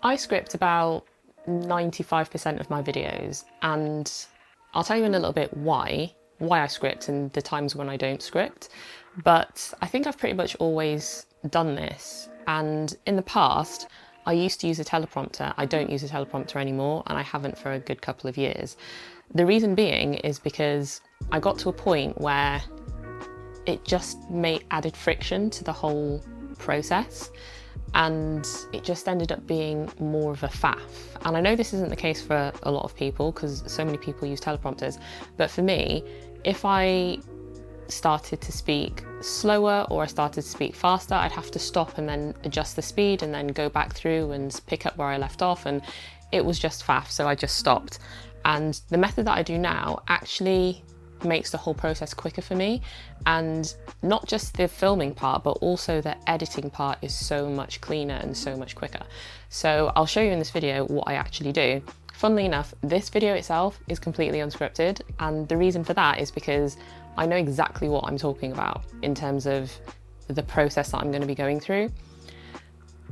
I script about 95% of my videos, and I'll tell you in a little bit why I script and the times when I don't script. But I think I've pretty much always done this. And in the past, I used to use a teleprompter. I don't use a teleprompter anymore, and I haven't for a good couple of years. The reason being is because I got to a point where it just added friction to the whole process, and it just ended up being more of a faff. And I know this isn't the case for a lot of people because so many people use teleprompters, but for me, if I started to speak slower or I started to speak faster, I'd have to stop and then adjust the speed and then go back through and pick up where I left off, and it was just faff, so I just stopped. And the method that I do now actually makes the whole process quicker for me, and not just the filming part but also the editing part is so much cleaner and so much quicker. So I'll show you in this video what I actually do. Funnily enough, this video itself is completely unscripted, and the reason for that is because I know exactly what I'm talking about in terms of the process that I'm going to be going through.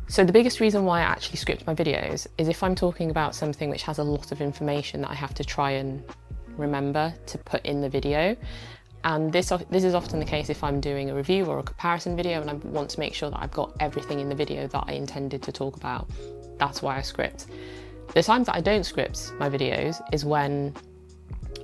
So the biggest reason why I actually script my videos is if I'm talking about something which has a lot of information that I have to try and remember to put in the video. And this is often the case if I'm doing a review or a comparison video and I want to make sure that I've got everything in the video that I intended to talk about. That's why I script. The times that I don't script my videos is when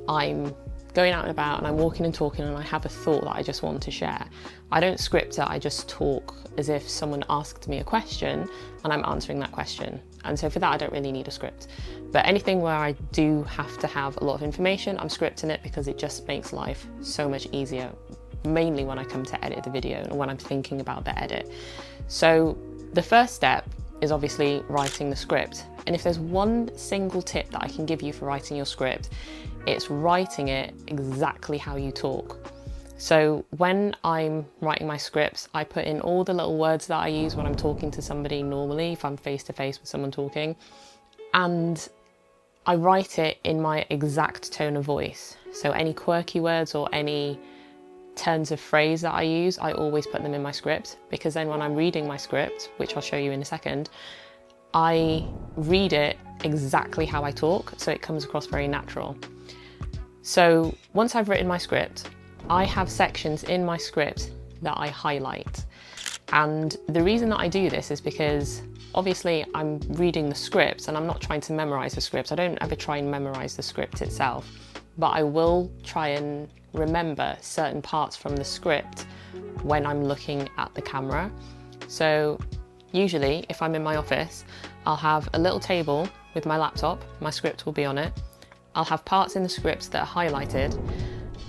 I'm going out and about and I'm walking and talking and I have a thought that I just want to share. I don't script it, I just talk as if someone asked me a question and I'm answering that question. And so for that, I don't really need a script. But anything where I do have to have a lot of information, I'm scripting it because it just makes life so much easier, mainly when I come to edit the video and when I'm thinking about the edit. So the first step is obviously writing the script. And if there's one single tip that I can give you for writing your script, it's writing it exactly how you talk. So when I'm writing my scripts, I put in all the little words that I use when I'm talking to somebody normally, if I'm face to face with someone talking, and I write it in my exact tone of voice. So any quirky words or any turns of phrase that I use, I always put them in my script, because then when I'm reading my script, which I'll show you in a second, I read it exactly how I talk, so it comes across very natural. So once I've written my script, I have sections in my script that I highlight. And the reason that I do this is because obviously I'm reading the script and I'm not trying to memorize the script. I don't ever try and memorize the script itself, but I will try and remember certain parts from the script when I'm looking at the camera. So usually if I'm in my office, I'll have a little table with my laptop, my script will be on it. I'll have parts in the script that are highlighted,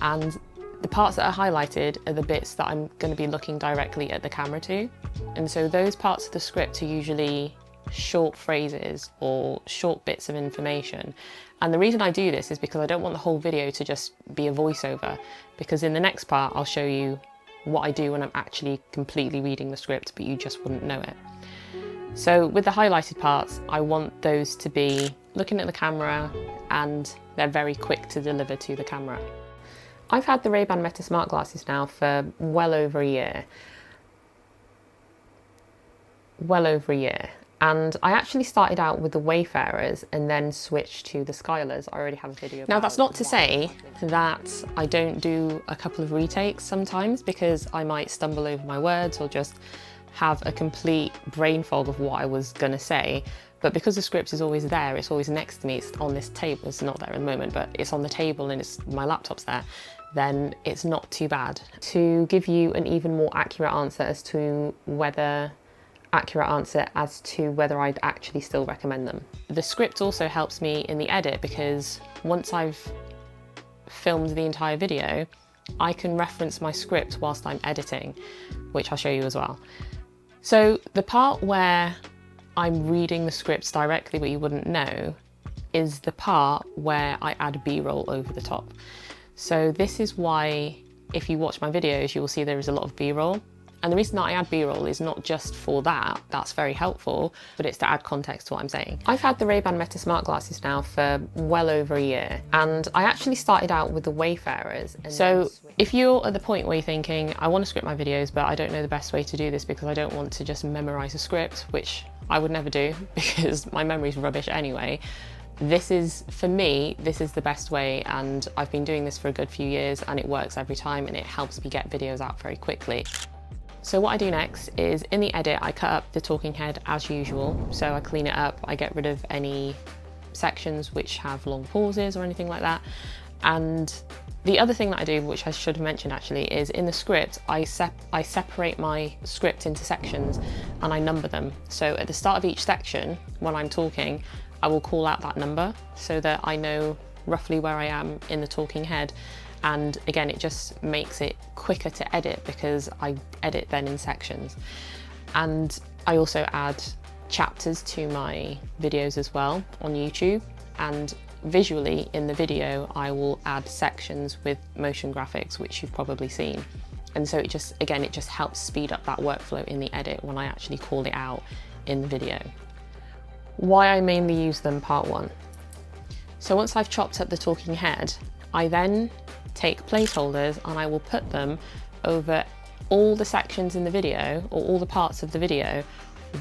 and the parts that are highlighted are the bits that I'm going to be looking directly at the camera to. And so those parts of the script are usually short phrases or short bits of information. And the reason I do this is because I don't want the whole video to just be a voiceover, because in the next part I'll show you what I do when I'm actually completely reading the script, but you just wouldn't know it. So with the highlighted parts, I want those to be looking at the camera and they're very quick to deliver to the camera. I've had the Ray-Ban Meta Smart Glasses now for well over a year. And I actually started out with the Wayfarers and then switched to the Skylers. I already have a video about. Now that's not to say that I don't do a couple of retakes sometimes, because I might stumble over my words or just have a complete brain fog of what I was gonna say. But because the script is always there, it's always next to me, it's on this table, it's not there at the moment, but it's on the table and my laptop's there, then it's not too bad. To give you an even more accurate answer as to whether I'd actually still recommend them. The script also helps me in the edit, because once I've filmed the entire video, I can reference my script whilst I'm editing, which I'll show you as well. So the part where I'm reading the scripts directly but you wouldn't know is the part where I add B-roll over the top. So this is why if you watch my videos, you will see there is a lot of B-roll. And the reason that I add B-roll is not just for that, that's very helpful, but it's to add context to what I'm saying. I've had the Ray-Ban Meta Smart Glasses now for well over a year, and I actually started out with the Wayfarers. So if you're at the point where you're thinking, I want to script my videos, but I don't know the best way to do this because I don't want to just memorize a script, which I would never do because my memory's rubbish anyway. This is, for me, this is the best way, and I've been doing this for a good few years and it works every time and it helps me get videos out very quickly. So what I do next is, in the edit, I cut up the talking head as usual. So I clean it up, I get rid of any sections which have long pauses or anything like that. And the other thing that I do, which I should have mentioned actually, is in the script, I separate my script into sections and I number them. So at the start of each section, when I'm talking, I will call out that number so that I know roughly where I am in the talking head. And again, it just makes it quicker to edit because I edit then in sections. And I also add chapters to my videos as well on YouTube. And visually in the video, I will add sections with motion graphics, which you've probably seen. And so it just, again, it just helps speed up that workflow in the edit when I actually call it out in the video. Why I mainly use them, part one. So once I've chopped up the talking head, I then take placeholders and I will put them over all the sections in the video, or all the parts of the video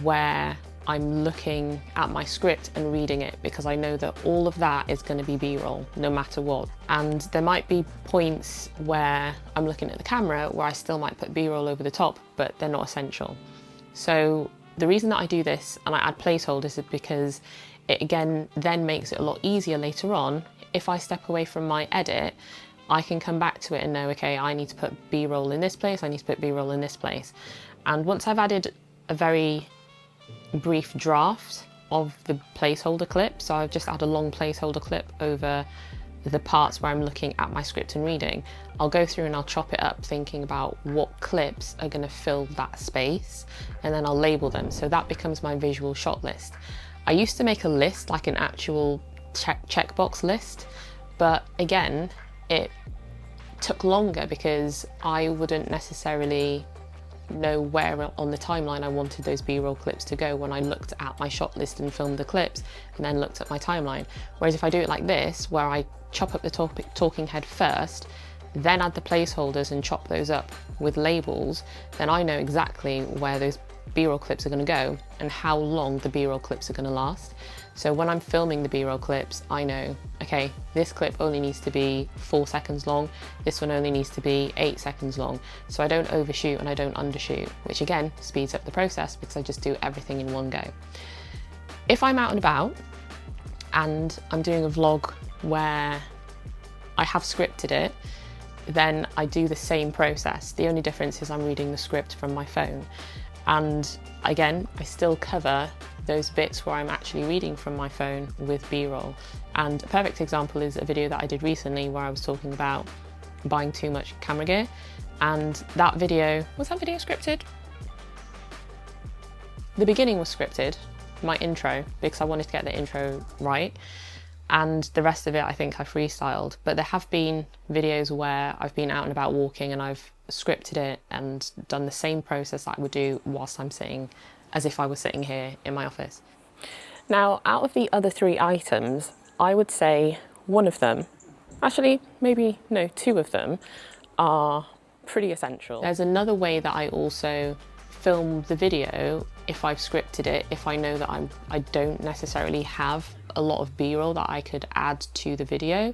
where I'm looking at my script and reading it, because I know that all of that is going to be B-roll no matter what. And there might be points where I'm looking at the camera where I still might put B-roll over the top, but they're not essential. So the reason that I do this and I add placeholders is because it again then makes it a lot easier later on. If I step away from my edit, I can come back to it and know, okay, I need to put B-roll in this place, I need to put B-roll in this place. And once I've added a very brief draft of the placeholder clip, so I've just add a long placeholder clip over the parts where I'm looking at my script and reading, I'll go through and I'll chop it up thinking about what clips are going to fill that space, and then I'll label them. So that becomes my visual shot list. I used to make a list, like an actual checkbox list, but again, it took longer because I wouldn't necessarily know where on the timeline I wanted those B-roll clips to go when I looked at my shot list and filmed the clips and then looked at my timeline. Whereas if I do it like this, where I chop up the talking head first, then add the placeholders and chop those up with labels, then I know exactly where those B-roll clips are going to go and how long the B-roll clips are going to last. So when I'm filming the B-roll clips, I know, okay, this clip only needs to be 4 seconds long, this one only needs to be 8 seconds long. So I don't overshoot and I don't undershoot, which again speeds up the process because I just do everything in one go. If I'm out and about and I'm doing a vlog where I have scripted it, then I do the same process. The only difference is I'm reading the script from my phone. And again, I still cover those bits where I'm actually reading from my phone with B-roll. And a perfect example is a video that I did recently where I was talking about buying too much camera gear. And that video, was that video scripted? The beginning was scripted, my intro, because I wanted to get the intro right. And the rest of it, I think I freestyled. But there have been videos where I've been out and about walking and I've scripted it and done the same process that I would do whilst I'm sitting, as if I was sitting here in my office. Now, out of the other 3 items, I would say one of them, actually, maybe, no, 2 of them are pretty essential. There's another way that I also film the video if I've scripted it, if I know that I don't necessarily have a lot of B-roll that I could add to the video,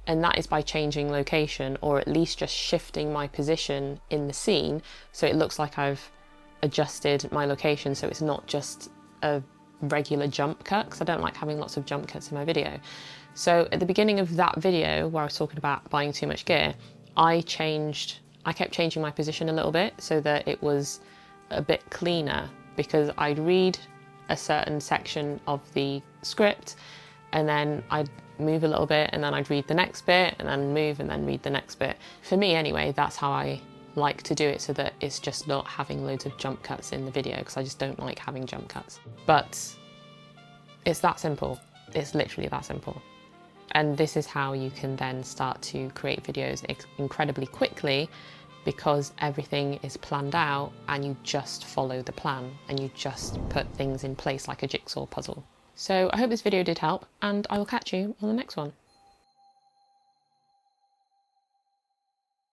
and that is by changing location, or at least just shifting my position in the scene so it looks like I've adjusted my location, so it's not just a regular jump cut, because I don't like having lots of jump cuts in my video. So at the beginning of that video where I was talking about buying too much gear, I kept changing my position a little bit so that it was a bit cleaner, because I'd read a certain section of the script and then I'd move a little bit and then I'd read the next bit and then move and then read the next bit. For me anyway, that's how I like to do it, so that it's just not having loads of jump cuts in the video, because I just don't like having jump cuts. But it's that simple. It's literally that simple. And this is how you can then start to create videos incredibly quickly because everything is planned out and you just follow the plan and you just put things in place like a jigsaw puzzle. So I hope this video did help, and I will catch you on the next one.